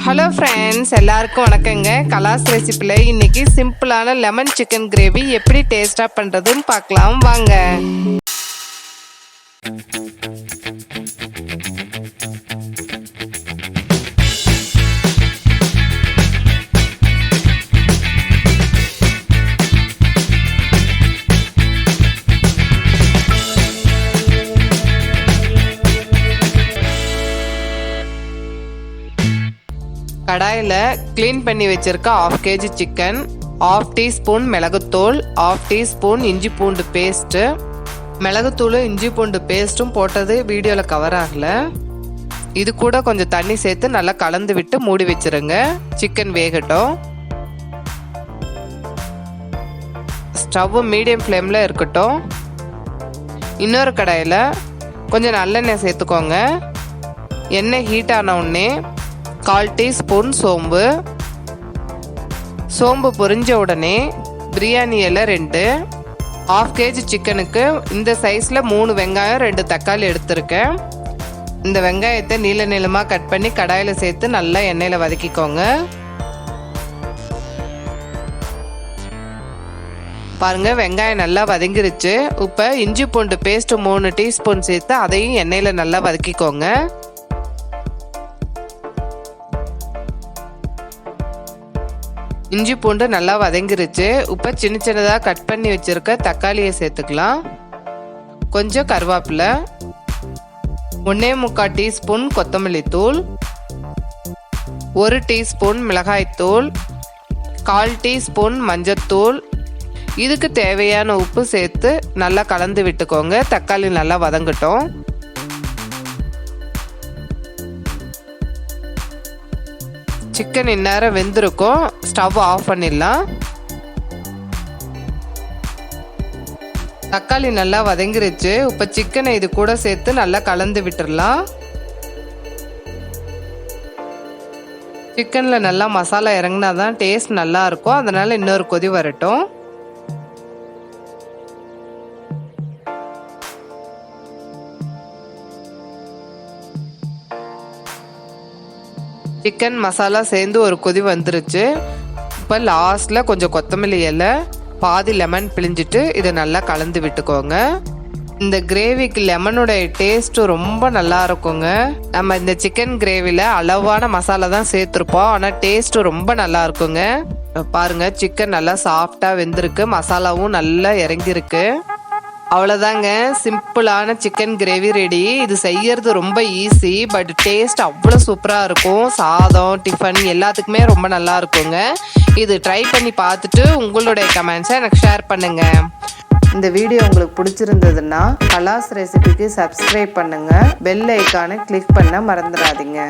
Hello friends, எல்லாருக்கும் வணக்கங்க. கலாஸ் ரெசிபியில் இன்னைக்கு சிம்பிளான லெமன் சிக்கன் கிரேவி எப்படி டேஸ்ட்டாக பண்ணுறதுன்னு பார்க்கலாம் வாங்க. கடாயில் க்ளீன் பண்ணி வச்சிருக்க 1/2 kg சிக்கன், 1/2 டீஸ்பூன் மிளகுத்தூள், 1/2 டீஸ்பூன் இஞ்சி பூண்டு பேஸ்ட்டு. மிளகுத்தூள் இஞ்சி பூண்டு பேஸ்ட்டும் போட்டது வீடியோவில் கவர் ஆகலை. இது கூட கொஞ்சம் தண்ணி சேர்த்து நல்லா கலந்து விட்டு மூடி வச்சிருங்க. சிக்கன் வேகட்டும். ஸ்டவ் மீடியம் ஃப்ளேமில் இருக்கட்டும். இன்னொரு கடாயில் கொஞ்சம் நல்லெண்ணெய் சேர்த்துக்கோங்க. எண்ணெய் ஹீட் ஆன உடனே 1/4 டீஸ்பூன் சோம்பு பொரிஞ்ச உடனே பிரியாணி இலை 2, 1/2 kg சிக்கனுக்கு இந்த சைஸில் 3 வெங்காயம் 2 தக்காளி எடுத்திருக்கேன். இந்த வெங்காயத்தை நீள நீளமாக கட் பண்ணி கடாயில் சேர்த்து நல்லா எண்ணெயில் வதக்கிக்கோங்க. பாருங்க, வெங்காயம் நல்லா வதங்கிருச்சு. இப்போ இஞ்சி பூண்டு பேஸ்ட் 3 டீஸ்பூன் சேர்த்து அதையும் எண்ணெயில் நல்லா வதக்கிக்கோங்க. இஞ்சி பூண்டு நல்லா வதங்கிருச்சு. இப்போ சின்ன சின்னதாக கட் பண்ணி வச்சிருக்க தக்காளியை சேர்த்துக்கலாம். கொஞ்சம் கருவேப்பிலை, 1.25 டீஸ்பூன் கொத்தமல்லி தூள், 1 டீஸ்பூன் மிளகாய்த்தூள், 1/4 டீஸ்பூன் மஞ்சத்தூள். இதுக்கு தேவையான உப்பு சேர்த்து நல்லா கலந்து விட்டுக்கோங்க. தக்காளி நல்லா வதங்கட்டும். சிக்கன் இந்நேரம் வெந்திருக்கும். ஸ்டவ் ஆஃப் பண்ணிடலாம். தக்காளி நல்லா வதங்கிருச்சு. இப்போ சிக்கனை இது கூட சேர்த்து நல்லா கலந்து விட்டுடலாம். சிக்கனில் நல்லா மசாலா இறங்கினா தான் டேஸ்ட் நல்லா இருக்கும். அதனால இன்னொரு கொதி வரட்டும். சிக்கன் மசாலா சேர்ந்து ஒரு கொதி வந்துருச்சு. இப்போ லாஸ்ட்டில் கொஞ்சம் கொத்தமல்லி இலை, பாதி லெமன் பிழிஞ்சிட்டு இதை நல்லா கலந்து விட்டுக்கோங்க. இந்த கிரேவிக்கு லெமனுடைய டேஸ்ட்டு ரொம்ப நல்லா இருக்குங்க. நம்ம இந்த சிக்கன் கிரேவியில் அளவான மசாலா தான் சேர்த்துருப்போம், ஆனால் டேஸ்ட்டு ரொம்ப நல்லா இருக்குங்க. பாருங்க, சிக்கன் நல்லா சாஃப்டாக வெந்திருக்கு, மசாலாவும் நல்லா இறங்கியிருக்கு. அவ்வளோதாங்க, சிம்பிளான சிக்கன் கிரேவி ரெடி. இது செய்யறது ரொம்ப ஈஸி, பட் டேஸ்ட் அவ்வளோ சூப்பராக இருக்கும். சாதம், டிஃபன் எல்லாத்துக்குமே ரொம்ப நல்லா இருக்குங்க. இது ட்ரை பண்ணி பார்த்துட்டு உங்களுடைய கமெண்ட்ஸை எனக்கு ஷேர் பண்ணுங்க. இந்த வீடியோ உங்களுக்கு பிடிச்சிருந்ததுன்னா கலாஸ் ரெசிபிக்கு சப்ஸ்கிரைப் பண்ணுங்க. பெல் ஐக்கானை கிளிக் பண்ண மறந்துடாதீங்க.